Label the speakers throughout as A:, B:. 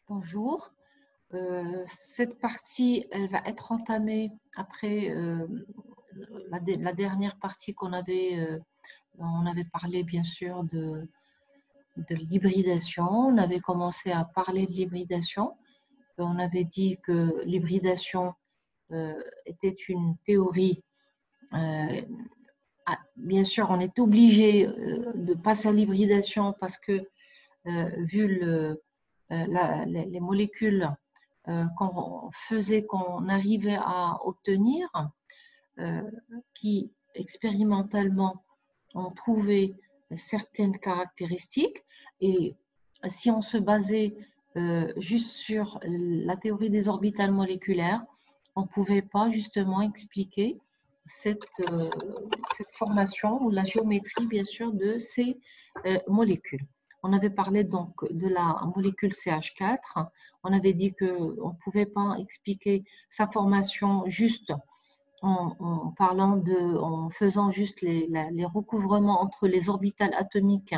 A: Bonjour. Cette partie, elle va être entamée après la dernière partie qu'on avait. On avait parlé bien sûr de l'hybridation. On avait commencé à parler de l'hybridation. On avait dit que l'hybridation était une théorie. Bien sûr, on est obligé de passer à l'hybridation parce que vu les molécules qu'on arrivait à obtenir, qui expérimentalement ont trouvé certaines caractéristiques. Et si on se basait juste sur la théorie des orbitales moléculaires, on ne pouvait pas justement expliquer cette formation ou la géométrie, bien sûr, de ces molécules. On avait parlé donc de la molécule CH4. On avait dit qu'on ne pouvait pas expliquer sa formation juste en faisant juste les recouvrements entre les orbitales atomiques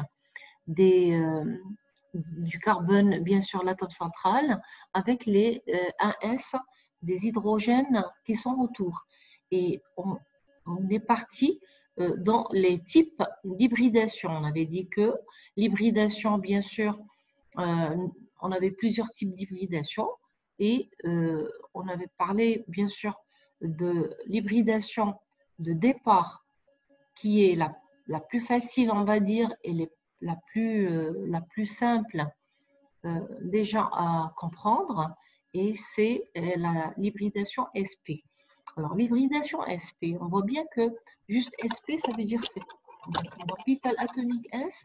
A: du carbone, bien sûr l'atome central, avec les 1s des hydrogènes qui sont autour. Et on est parti dans les types d'hybridation. On avait dit que l'hybridation, bien sûr, on avait plusieurs types d'hybridation et on avait parlé, bien sûr, de l'hybridation de départ qui est la plus facile, on va dire, et la plus simple déjà à comprendre, et c'est l'hybridation SP. Alors, l'hybridation SP, on voit bien que juste SP, ça veut dire c'est une orbitale atomique S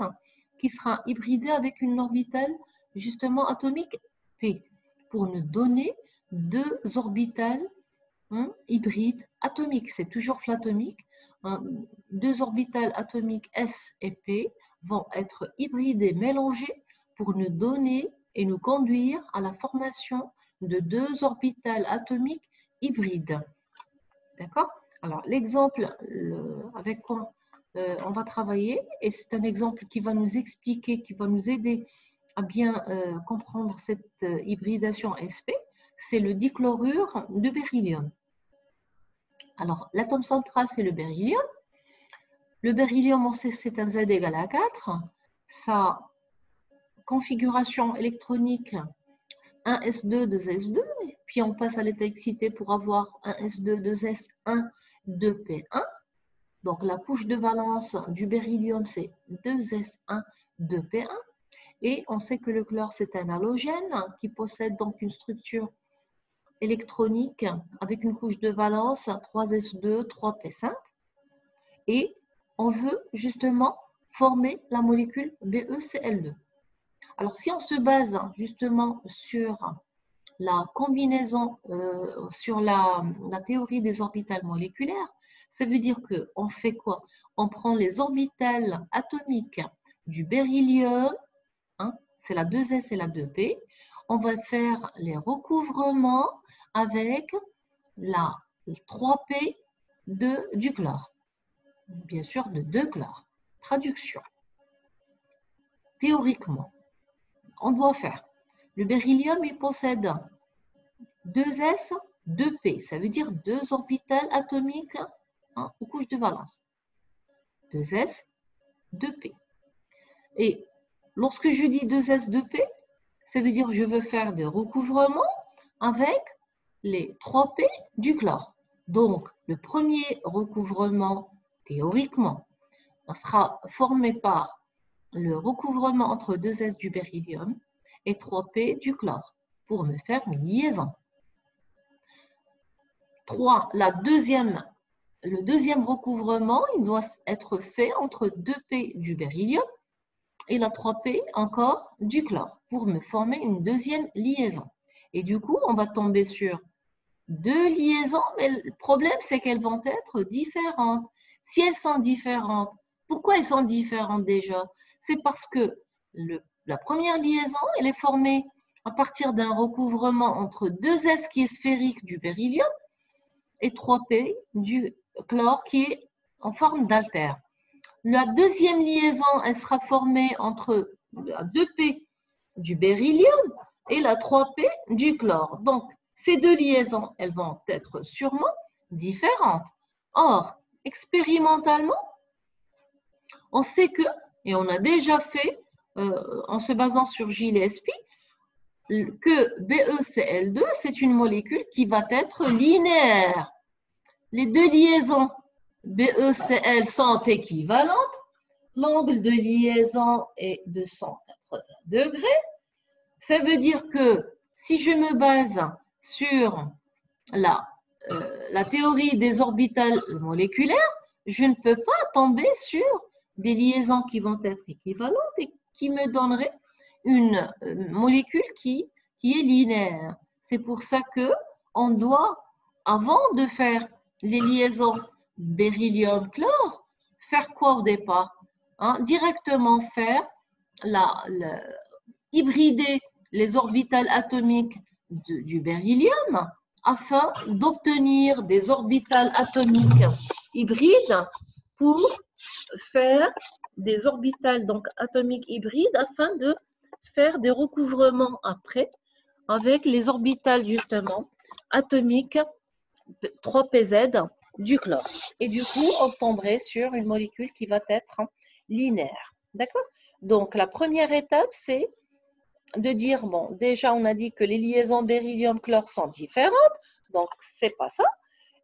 A: qui sera hybridée avec une orbitale justement atomique P pour nous donner deux orbitales hybrides atomiques. C'est toujours flatomique. Deux orbitales atomiques S et P vont être hybridées, mélangées pour nous donner et nous conduire à la formation de deux orbitales atomiques hybrides. D'accord? Alors, l'exemple avec quoi on va travailler, et c'est un exemple qui va nous expliquer, qui va nous aider à bien comprendre cette hybridation SP, c'est le dichlorure de beryllium. Alors, l'atome central, c'est le beryllium. Le beryllium, on sait que c'est un Z égale à 4. Sa configuration électronique, 1s2, 2s2. Puis on passe à l'état excité pour avoir 1s2, 2s1, 2p1. Donc, la couche de valence du beryllium, c'est 2s1, 2p1. Et on sait que le chlore, c'est un halogène qui possède donc une structure électronique avec une couche de valence 3s2, 3p5. Et on veut justement former la molécule BeCl2. Alors, si on se base justement sur la combinaison, sur la théorie des orbitales moléculaires, ça veut dire qu'on fait quoi? On prend les orbitales atomiques du beryllium, c'est la 2s et la 2p, on va faire les recouvrements avec la 3p du chlore. Bien sûr, de 2 chlore. Traduction. Théoriquement, on doit faire. Le beryllium, il possède 2s, 2p. Ça veut dire deux orbitales atomiques aux couches de valence. 2s, 2p. Et lorsque je dis 2s, 2p, ça veut dire que je veux faire des recouvrements avec les 3p du chlore. Donc, le premier recouvrement, théoriquement, sera formé par le recouvrement entre 2s du beryllium et 3p du chlore pour me faire une liaison. Le deuxième recouvrement, il doit être fait entre 2p du beryllium et la 3p encore du chlore pour me former une deuxième liaison. Et du coup, on va tomber sur deux liaisons, mais le problème, c'est qu'elles vont être différentes. Si elles sont différentes, pourquoi elles sont différentes déjà? C'est parce que la première liaison, elle est formée à partir d'un recouvrement entre 2s qui est sphérique du beryllium et 3p du chlore qui est en forme d'alter. La deuxième liaison, elle sera formée entre 2p du beryllium et la 3P du chlore. Donc, ces deux liaisons, elles vont être sûrement différentes. Or, expérimentalement, on sait que, et on a déjà fait, en se basant sur Gillespie, que BeCl2, c'est une molécule qui va être linéaire. Les deux liaisons BeCl sont équivalentes. L'angle de liaison est de 180 degrés. Ça veut dire que si je me base sur la théorie des orbitales moléculaires, je ne peux pas tomber sur des liaisons qui vont être équivalentes et qui me donneraient une molécule qui est linéaire. C'est pour ça qu'on doit, avant de faire les liaisons beryllium-chlore, faire quoi au départ? Directement faire hybrider les orbitales atomiques du beryllium afin d'obtenir des orbitales atomiques hybrides pour faire des orbitales donc atomiques hybrides afin de faire des recouvrements après avec les orbitales justement atomiques 3PZ du chlore. Et du coup, on tomberait sur une molécule qui va être linéaire. D'accord? Donc, la première étape, c'est de dire, bon, déjà, on a dit que les liaisons beryllium-chlore sont différentes, donc, c'est pas ça.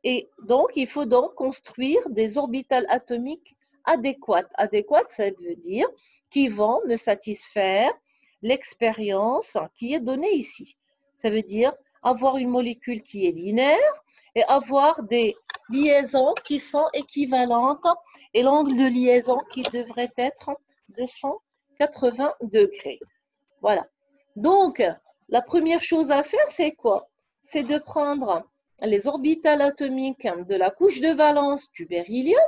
A: Et donc, il faut donc construire des orbitales atomiques adéquates. Adéquates, ça veut dire qui vont me satisfaire l'expérience qui est donnée ici. Ça veut dire avoir une molécule qui est linéaire et avoir des liaisons qui sont équivalentes et l'angle de liaison qui devrait être de 180 degrés. Voilà. Donc, la première chose à faire, c'est quoi? C'est de prendre les orbitales atomiques de la couche de valence du beryllium,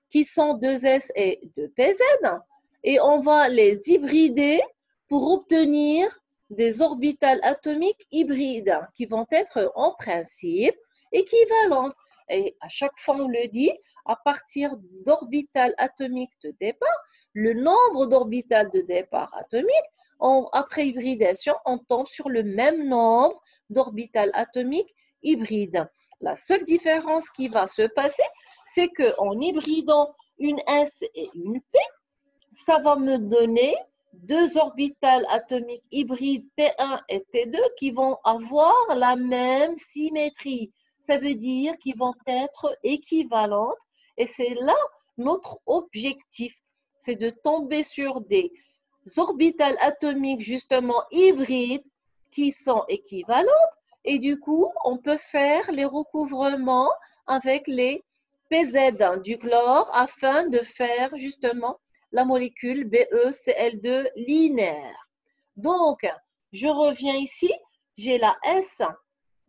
A: qui sont 2s et 2pz, et on va les hybrider pour obtenir des orbitales atomiques hybrides qui vont être en principe équivalentes. Et à chaque fois, on le dit, à partir d'orbitales atomiques de départ, le nombre d'orbitales de départ atomiques, après hybridation, on tombe sur le même nombre d'orbitales atomiques hybrides. La seule différence qui va se passer, c'est qu'en hybridant une S et une P, ça va me donner deux orbitales atomiques hybrides T1 et T2 qui vont avoir la même symétrie. Ça veut dire qu'ils vont être équivalentes et c'est là notre objectif, c'est de tomber sur des orbitales atomiques justement hybrides qui sont équivalentes et du coup on peut faire les recouvrements avec les PZ du chlore afin de faire justement la molécule BeCl2 linéaire. Donc, je reviens ici, j'ai la S,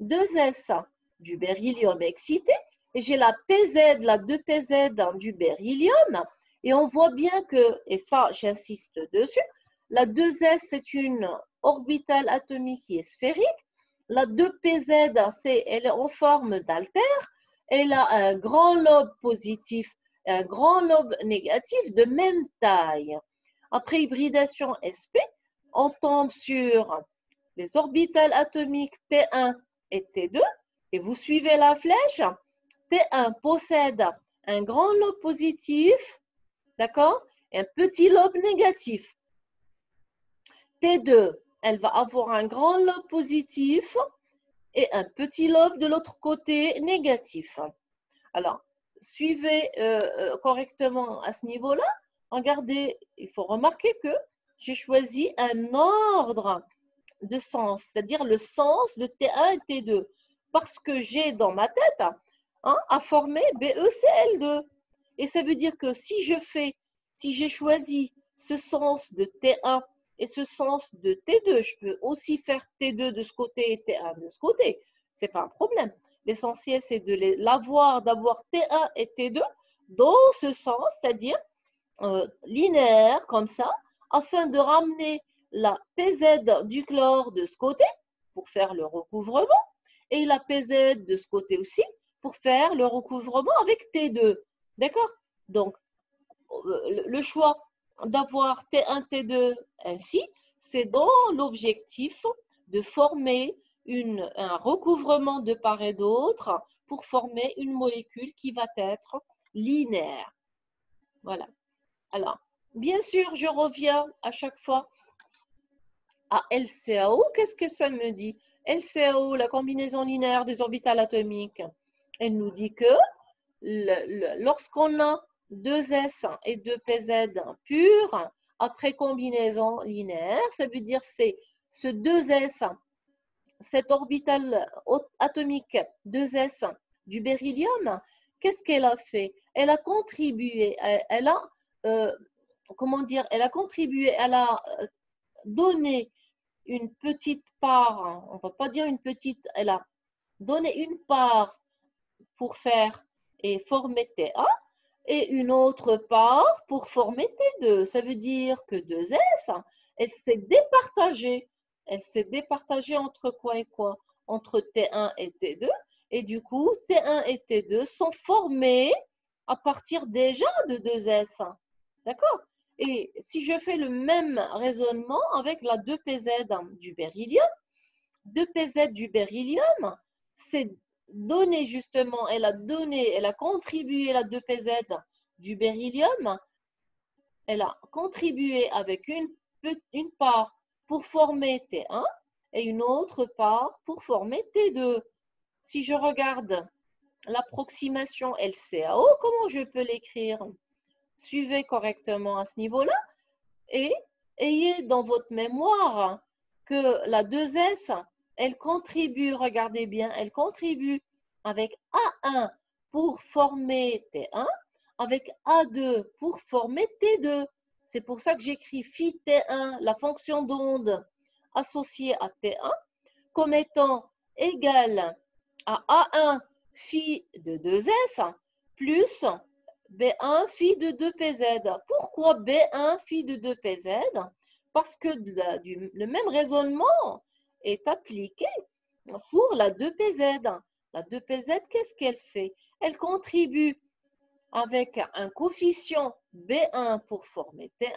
A: 2S du beryllium excité et j'ai la PZ, la 2PZ du beryllium. Et on voit bien que, et ça j'insiste dessus, la 2S c'est une orbitale atomique qui est sphérique. La 2PZ, elle est en forme d'altère. Elle a un grand lobe positif et un grand lobe négatif de même taille. Après hybridation SP, on tombe sur les orbitales atomiques T1 et T2 et vous suivez la flèche. T1 possède un grand lobe positif, d'accord, et un petit lobe négatif. T2, elle va avoir un grand lobe positif et un petit lobe de l'autre côté négatif. Alors, suivez correctement à ce niveau-là. Regardez, il faut remarquer que j'ai choisi un ordre de sens, c'est-à-dire le sens de T1 et T2, parce que j'ai dans ma tête à former BeCl2. Et ça veut dire que si j'ai choisi ce sens de T1 et ce sens de T2, je peux aussi faire T2 de ce côté et T1 de ce côté. Ce n'est pas un problème. L'essentiel, c'est d'avoir T1 et T2 dans ce sens, c'est-à-dire linéaire, comme ça, afin de ramener la PZ du chlore de ce côté pour faire le recouvrement et la PZ de ce côté aussi pour faire le recouvrement avec T2. D'accord? Donc, le choix d'avoir T1, T2 ainsi, c'est dans l'objectif de former un recouvrement de part et d'autre pour former une molécule qui va être linéaire. Voilà. Alors, bien sûr, je reviens à chaque fois à LCAO. Qu'est-ce que ça me dit? LCAO, la combinaison linéaire des orbitales atomiques. Elle nous dit que lorsqu'on a 2s et 2pz purs, après combinaison linéaire, ça veut dire c'est ce 2s, cette orbitale atomique 2s du beryllium, qu'est-ce qu'elle a fait? Elle a contribué, elle a, comment dire, elle a contribué, elle a donné une petite part, on ne va pas dire une petite, elle a donné une part pour faire et former Ta et une autre part pour former T2. Ça veut dire que 2S, elle s'est départagée. Elle s'est départagée entre quoi et quoi? Entre T1 et T2. Et du coup, T1 et T2 sont formés à partir déjà de 2S. D'accord? Et si je fais le même raisonnement avec la 2PZ du beryllium, 2PZ du beryllium, c'est donné justement, elle a contribué la 2PZ du beryllium, elle a contribué avec une part pour former T1 et une autre part pour former T2. Si je regarde l'approximation LCAO, comment je peux l'écrire? Suivez correctement à ce niveau-là et ayez dans votre mémoire que la 2S, elle contribue, regardez bien, elle contribue avec A1 pour former T1, avec A2 pour former T2. C'est pour ça que j'écris phi T1, la fonction d'onde associée à T1, comme étant égale à A1 phi de 2S plus B1 phi de 2PZ. Pourquoi B1 phi de 2PZ? Parce que le même raisonnement est appliqué pour la 2PZ. La 2PZ, qu'est-ce qu'elle fait? Elle contribue avec un coefficient B1 pour former T1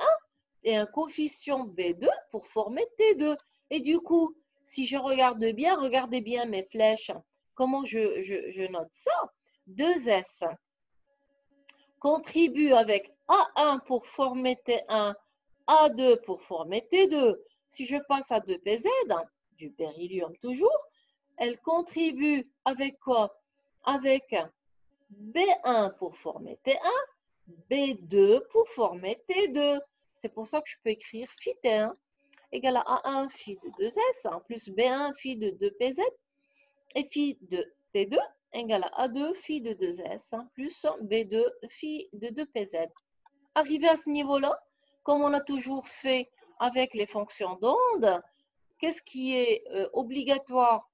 A: et un coefficient B2 pour former T2. Et du coup, si je regarde bien, regardez bien mes flèches, comment je note ça? 2S contribue avec A1 pour former T1, A2 pour former T2. Si je passe à 2PZ, du beryllium toujours, elle contribue avec quoi? Avec B1 pour former T1, B2 pour former T2. C'est pour ça que je peux écrire phi T1 égale à A1 phi de 2S plus B1 phi de 2PZ et phi de T2 égale à A2 phi de 2S plus B2 phi de 2PZ. Arrivé à ce niveau-là, comme on a toujours fait avec les fonctions d'onde, qu'est-ce qui est obligatoire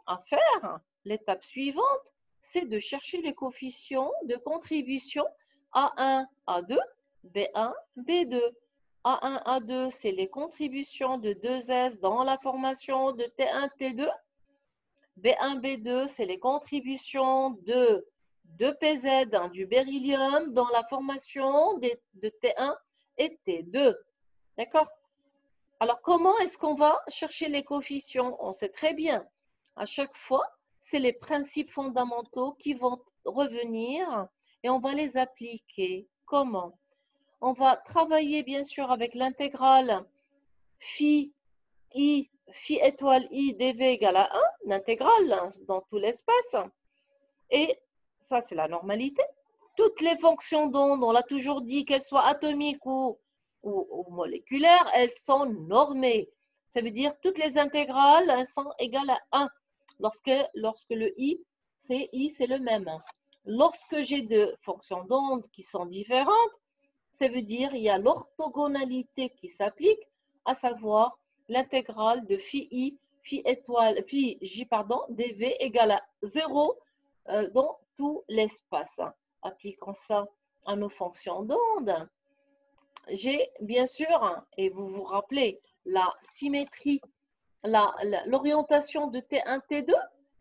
A: à faire? L'étape suivante, c'est de chercher les coefficients de contribution A1, A2, B1, B2. A1, A2, c'est les contributions de 2S dans la formation de T1, T2. B1, B2, c'est les contributions de 2PZ du beryllium dans la formation de T1 et T2. D'accord? Alors, comment est-ce qu'on va chercher les coefficients? On sait très bien. À chaque fois, c'est les principes fondamentaux qui vont revenir et on va les appliquer. Comment? On va travailler bien sûr avec l'intégrale phi I, phi étoile I dv égale à 1, l'intégrale dans tout l'espace. Et ça, c'est la normalité. Toutes les fonctions d'onde, on l'a toujours dit, qu'elles soient atomiques ou moléculaires, elles sont normées. Ça veut dire toutes les intégrales elles sont égales à 1. Lorsque le I, c'est le même. Lorsque j'ai deux fonctions d'onde qui sont différentes, ça veut dire qu'il y a l'orthogonalité qui s'applique, à savoir l'intégrale de phi I, phi étoile, phi J, pardon, dv égale à 0 dans tout l'espace. Appliquons ça à nos fonctions d'onde. J'ai bien sûr, et vous vous rappelez, la symétrie, l'orientation de T1, T2,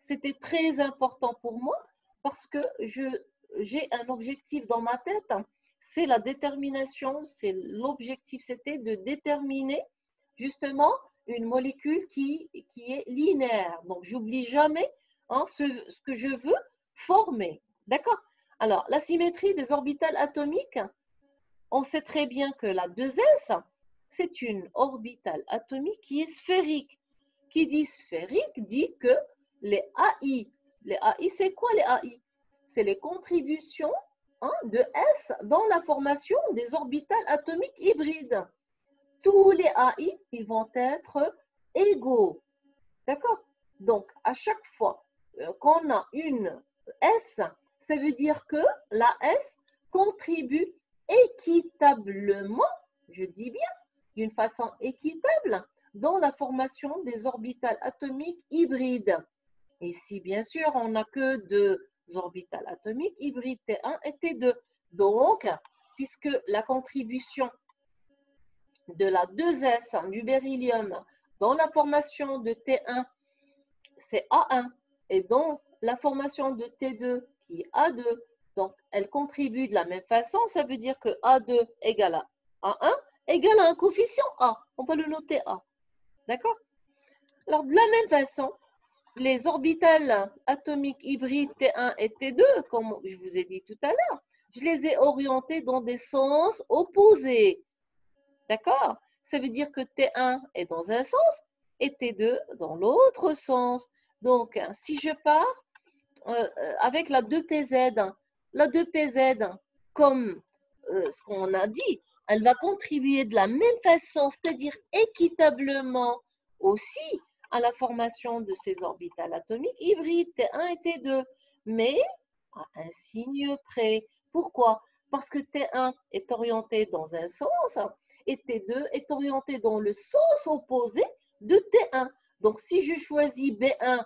A: c'était très important pour moi parce que j'ai un objectif dans ma tête, c'est la détermination, c'est l'objectif, c'était de déterminer justement une molécule qui est linéaire. Donc, j'oublie jamais hein, ce que je veux former. D'accord? Alors, la symétrie des orbitales atomiques, on sait très bien que la 2s, c'est une orbitale atomique qui est sphérique. Qui dit sphérique dit que les AI c'est quoi les AI? C'est les contributions hein, de S dans la formation des orbitales atomiques hybrides. Tous les AI, ils vont être égaux. D'accord? Donc, à chaque fois qu'on a une S, ça veut dire que la S contribue équitablement, je dis bien, d'une façon équitable, dans la formation des orbitales atomiques hybrides. Ici, bien sûr, on n'a que deux orbitales atomiques hybrides T1 et T2. Donc, puisque la contribution de la 2s du beryllium dans la formation de T1, c'est A1, et donc la formation de T2 qui est A2, donc elle contribue de la même façon, ça veut dire que A2 égale à A1 égale à un coefficient A. On va le noter A. D'accord? Alors, de la même façon, les orbitales atomiques hybrides T1 et T2, comme je vous ai dit tout à l'heure, je les ai orientées dans des sens opposés. D'accord? Ça veut dire que T1 est dans un sens et T2 dans l'autre sens. Donc, si je pars avec la 2PZ, la 2PZ, comme ce qu'on a dit, elle va contribuer de la même façon, c'est-à-dire équitablement aussi à la formation de ces orbitales atomiques hybrides T1 et T2, mais à un signe près. Pourquoi? Parce que T1 est orienté dans un sens et T2 est orienté dans le sens opposé de T1. Donc, si je choisis B1,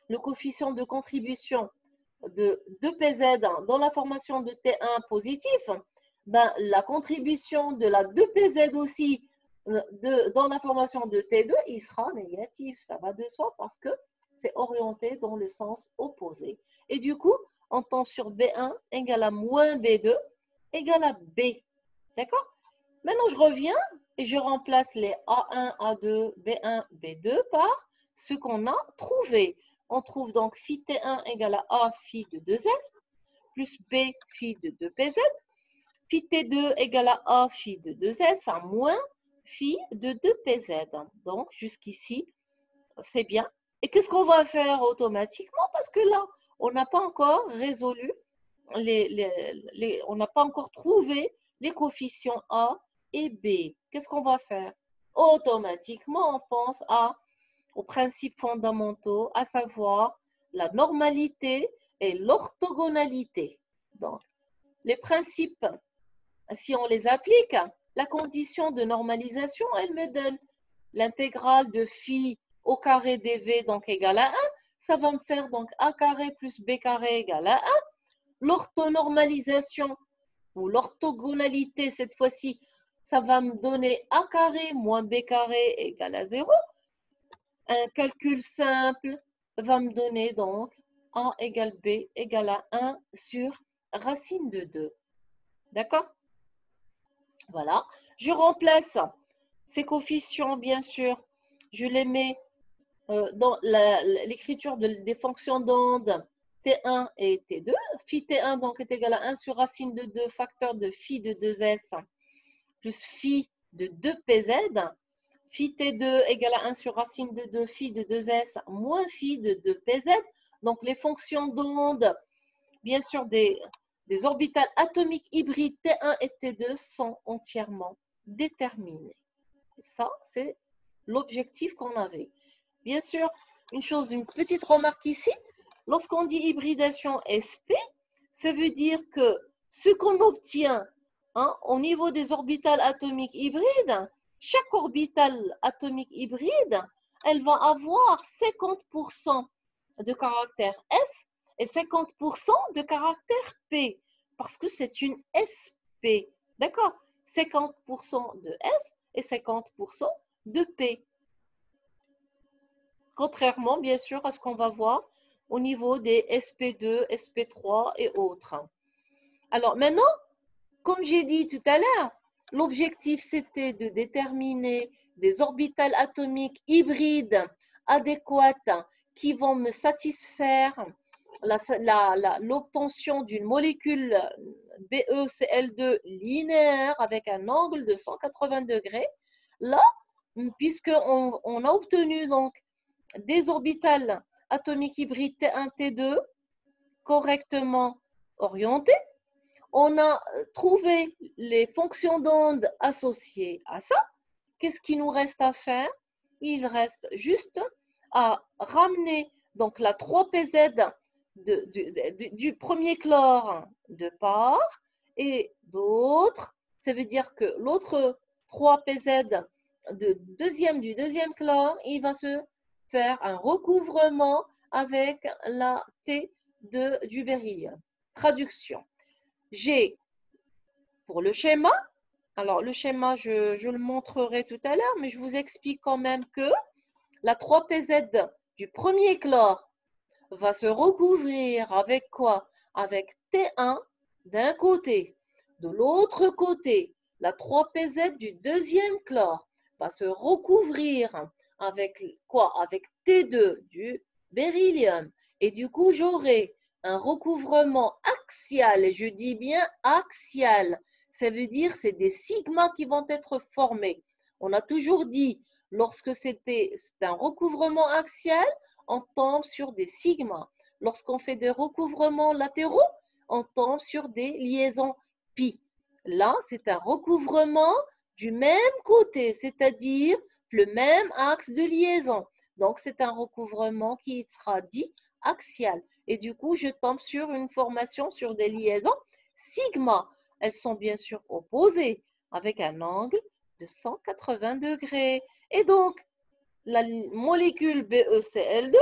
A: le coefficient de contribution de 2PZ dans la formation de T1 positif, ben, la contribution de la 2PZ aussi dans la formation de T2, il sera négatif. Ça va de soi parce que c'est orienté dans le sens opposé. Et du coup, on tombe sur B1 égale à moins B2 égale à B. D'accord? Maintenant, je reviens et je remplace les A1, A2, B1, B2 par ce qu'on a trouvé. On trouve donc phi T1 égale à A phi de 2S plus B phi de 2PZ. Phi T2 égale à A phi de 2S à moins phi de 2PZ. Donc, jusqu'ici, c'est bien. Et qu'est-ce qu'on va faire automatiquement? Parce que là, on n'a pas encore résolu, on n'a pas encore trouvé les coefficients A et B. Qu'est-ce qu'on va faire? Automatiquement, on pense aux principes fondamentaux, à savoir la normalité et l'orthogonalité. Donc, les principes, si on les applique, la condition de normalisation, elle me donne l'intégrale de phi au carré dv donc égale à 1. Ça va me faire donc a carré plus b carré égale à 1. L'orthonormalisation ou l'orthogonalité, cette fois-ci, ça va me donner a carré moins b carré égale à 0. Un calcul simple va me donner donc a égale b égale à 1 sur racine de 2. D'accord? Voilà. Je remplace ces coefficients, bien sûr. Je les mets dans l'écriture des fonctions d'onde T1 et T2. Phi T1 donc est égal à 1 sur racine de 2 facteur de phi de 2S plus phi de 2PZ. Phi T2 égale à 1 sur racine de 2 phi de 2S moins phi de 2PZ. Donc, les fonctions d'onde, bien sûr, des orbitales atomiques hybrides T1 et T2 sont entièrement déterminées. Ça, c'est l'objectif qu'on avait. Bien sûr, une petite remarque ici. Lorsqu'on dit hybridation SP, ça veut dire que ce qu'on obtient au niveau des orbitales atomiques hybrides, chaque orbitale atomique hybride, elle va avoir 50% de caractère S et 50% de caractère P, parce que c'est une SP. D'accord? 50% de S et 50% de P. Contrairement, bien sûr, à ce qu'on va voir au niveau des SP2, SP3 et autres. Alors maintenant, comme j'ai dit tout à l'heure, l'objectif, c'était de déterminer des orbitales atomiques hybrides adéquates qui vont me satisfaire l'obtention d'une molécule BeCl2 linéaire avec un angle de 180 degrés. Là, puisqu'on a obtenu donc des orbitales atomiques hybrides T1, T2 correctement orientées, on a trouvé les fonctions d'onde associées à ça. Qu'est-ce qu'il nous reste à faire? Il reste juste à ramener donc la 3PZ du premier chlore de part et d'autre. Ça veut dire que l'autre 3PZ du deuxième chlore, il va se faire un recouvrement avec la T du beryllium. Traduction. J'ai pour le schéma, alors le schéma, je le montrerai tout à l'heure, mais je vous explique quand même que la 3PZ du premier chlore va se recouvrir avec quoi? Avec T1 d'un côté. De l'autre côté, la 3PZ du deuxième chlore va se recouvrir avec quoi? Avec T2 du beryllium. Et du coup, j'aurai un recouvrement axial, et je dis bien axial. Ça veut dire que c'est des sigmas qui vont être formés. On a toujours dit, lorsque c'est un recouvrement axial, on tombe sur des sigmas. Lorsqu'on fait des recouvrements latéraux, on tombe sur des liaisons pi. Là, c'est un recouvrement du même côté, c'est-à-dire le même axe de liaison. Donc, c'est un recouvrement qui sera dit axial. Et du coup, je tombe sur une formation sur des liaisons sigma. Elles sont bien sûr opposées avec un angle de 180 degrés. Et donc, la molécule BeCl2,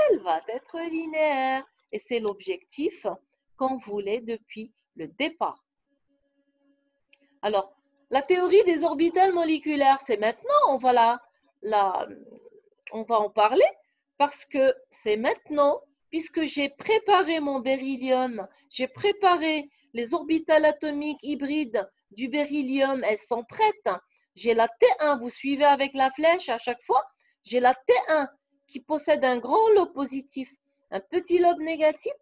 A: elle va être linéaire. Et c'est l'objectif qu'on voulait depuis le départ. Alors, la théorie des orbitales moléculaires, c'est maintenant, on va en parler, parce que c'est maintenant, puisque j'ai préparé mon beryllium, j'ai préparé les orbitales atomiques hybrides du beryllium, elles sont prêtes. J'ai la T1, vous suivez avec la flèche à chaque fois, j'ai la T1 qui possède un grand lobe positif, un petit lobe négatif,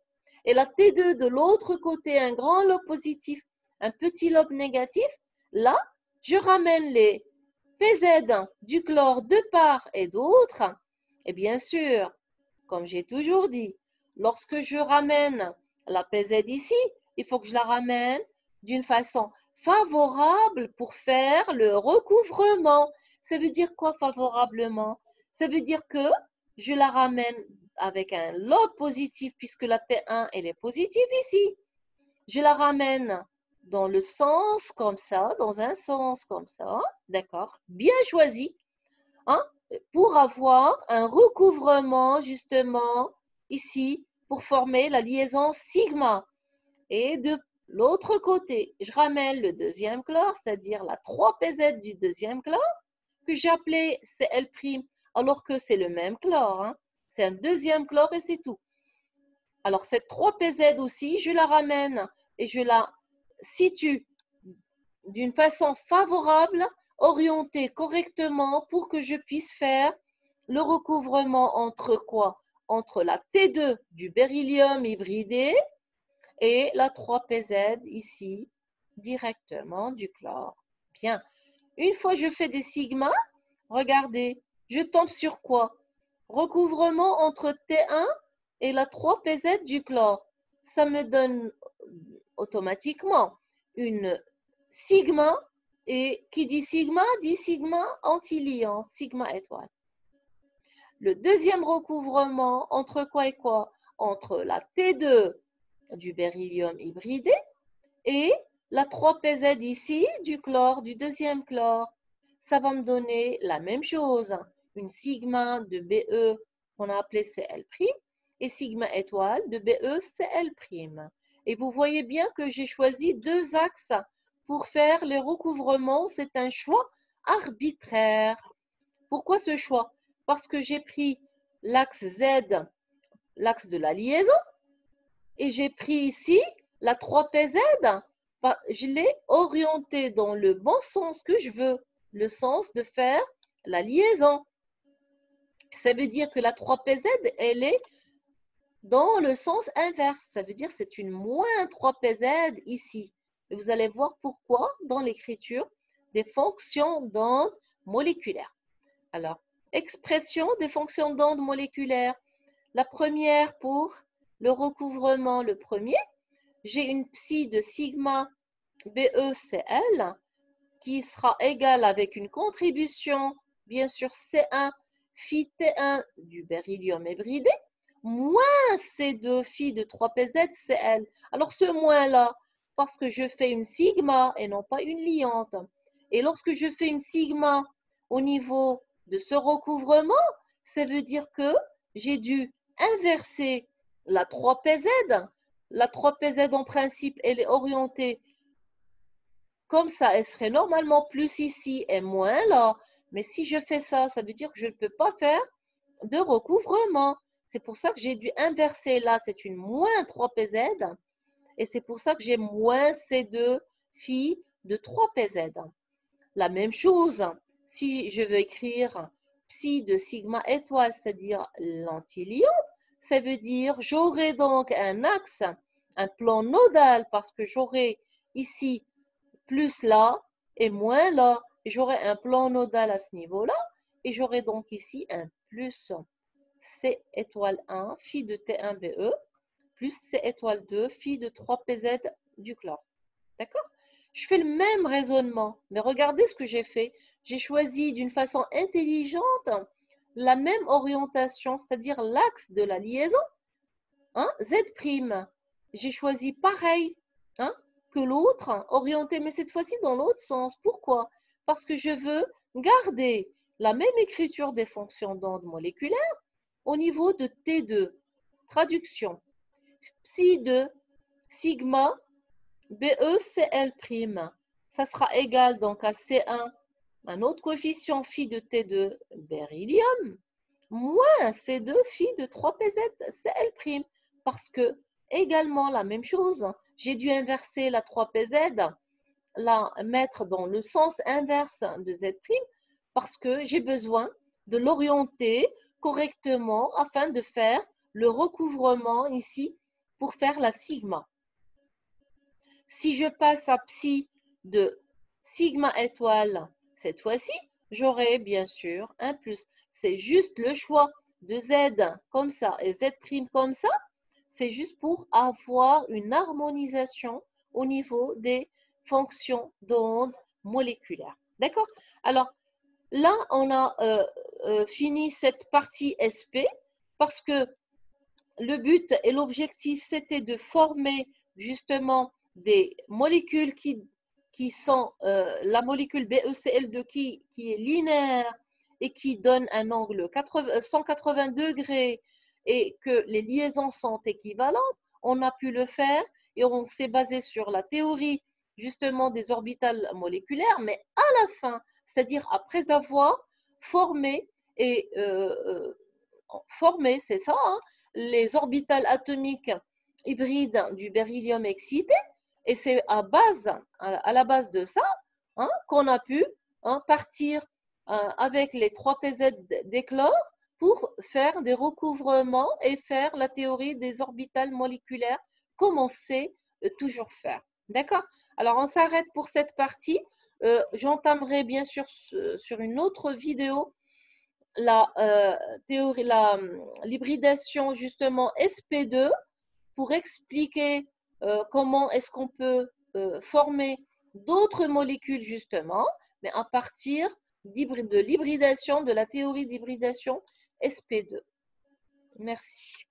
A: et la T2 de l'autre côté, un grand lobe positif, un petit lobe négatif. Là, je ramène les PZ du chlore de part et d'autre. Et bien sûr, comme j'ai toujours dit, lorsque je ramène la PZ ici, il faut que je la ramène d'une façon favorable pour faire le recouvrement. Ça veut dire quoi favorablement? Ça veut dire que je la ramène avec un lobe positif puisque la T1 elle est positive ici. Je la ramène dans le sens comme ça, dans un sens comme ça, d'accord? Bien choisi, hein? Pour avoir un recouvrement justement ici pour former la liaison sigma. Et de l'autre côté, je ramène le deuxième chlore, c'est-à-dire la 3PZ du deuxième chlore, que j'appelais Cl', alors que c'est le même chlore. Hein? C'est un deuxième chlore et c'est tout. Alors cette 3PZ aussi, je la ramène et je la situe d'une façon favorable, orientée correctement pour que je puisse faire le recouvrement entre quoi? Entre la T2 du beryllium hybridé et la 3PZ ici, directement du chlore. Bien. Une fois que je fais des sigmas, regardez, je tombe sur quoi? Recouvrement entre T1 et la 3PZ du chlore. Ça me donne automatiquement une sigma, et qui dit sigma anti-liant, sigma étoile. Le deuxième recouvrement, entre quoi et quoi? Entre la T2 du beryllium hybridé et la 3PZ ici du chlore, du deuxième chlore. Ça va me donner la même chose, une sigma de BE qu'on a appelé Cl' et sigma étoile de BeCl'. Et vous voyez bien que j'ai choisi deux axes pour faire les recouvrements. C'est un choix arbitraire. Pourquoi ce choix? Parce que j'ai pris l'axe Z, l'axe de la liaison, et j'ai pris ici la 3PZ. Je l'ai orientée dans le bon sens que je veux, le sens de faire la liaison. Ça veut dire que la 3PZ, elle est dans le sens inverse. Ça veut dire que c'est une moins 3PZ ici. Et vous allez voir pourquoi dans l'écriture des fonctions d'onde moléculaires. Alors, expression des fonctions d'onde moléculaires. La première pour le recouvrement, le premier, j'ai une psi de sigma BeCl qui sera égale avec une contribution, bien sûr, C1 phi T1 du beryllium hybridé, moins C2 phi de 3PZCl. Alors ce moins-là, parce que je fais une sigma et non pas une liante. Et lorsque je fais une sigma au niveau de ce recouvrement, ça veut dire que j'ai dû inverser la 3PZ. La 3PZ en principe, elle est orientée comme ça, elle serait normalement plus ici et moins là. Mais si je fais ça, ça veut dire que je ne peux pas faire de recouvrement. C'est pour ça que j'ai dû inverser là, c'est une moins 3PZ. Et c'est pour ça que j'ai moins C2 phi de 3PZ. La même chose, si je veux écrire psi de sigma étoile, c'est-à-dire l'antilion, ça veut dire j'aurai donc un axe, un plan nodal, parce que j'aurai ici plus là et moins là. J'aurai un plan nodal à ce niveau-là. Et j'aurai donc ici un plus C étoile 1 phi de T1 BE plus C étoile 2 phi de 3PZ du chlore. D'accord? Je fais le même raisonnement, mais regardez ce que j'ai fait. J'ai choisi d'une façon intelligente la même orientation, c'est-à-dire l'axe de la liaison, hein, Z'. J'ai choisi pareil, hein, que l'autre, orienté, mais cette fois-ci dans l'autre sens. Pourquoi? Parce que je veux garder la même écriture des fonctions d'onde moléculaire au niveau de T2. Traduction. Psi de sigma BeCl', ça sera égal donc à C1, un autre coefficient phi de T2 beryllium, moins C2 phi de 3PZCl', parce que également la même chose, j'ai dû inverser la 3PZ, la mettre dans le sens inverse de Z', parce que j'ai besoin de l'orienter correctement afin de faire le recouvrement ici pour faire la sigma. Si je passe à psi de sigma étoile cette fois-ci, j'aurai bien sûr un plus. C'est juste le choix de Z comme ça et Z' comme ça. C'est juste pour avoir une harmonisation au niveau des fonctions d'onde moléculaires. D'accord? Alors, là, on a fini cette partie SP parce que le but et l'objectif, c'était de former justement des molécules qui sont la molécule BeCl2 qui est linéaire et qui donne un angle 180 degrés et que les liaisons sont équivalentes. On a pu le faire et on s'est basé sur la théorie justement des orbitales moléculaires, mais à la fin, c'est-à-dire après avoir formé et formé, c'est ça, hein, les orbitales atomiques hybrides du beryllium excité. Et c'est à la base de ça, hein, qu'on a pu, hein, partir avec les 3PZ d'éclore pour faire des recouvrements et faire la théorie des orbitales moléculaires comme on sait toujours faire. D'accord? Alors, on s'arrête pour cette partie. J'entamerai bien sûr sur une autre vidéo la théorie, l'hybridation justement SP2 pour expliquer comment est-ce qu'on peut former d'autres molécules justement, mais à partir de l'hybridation, de la théorie d'hybridation SP2. Merci.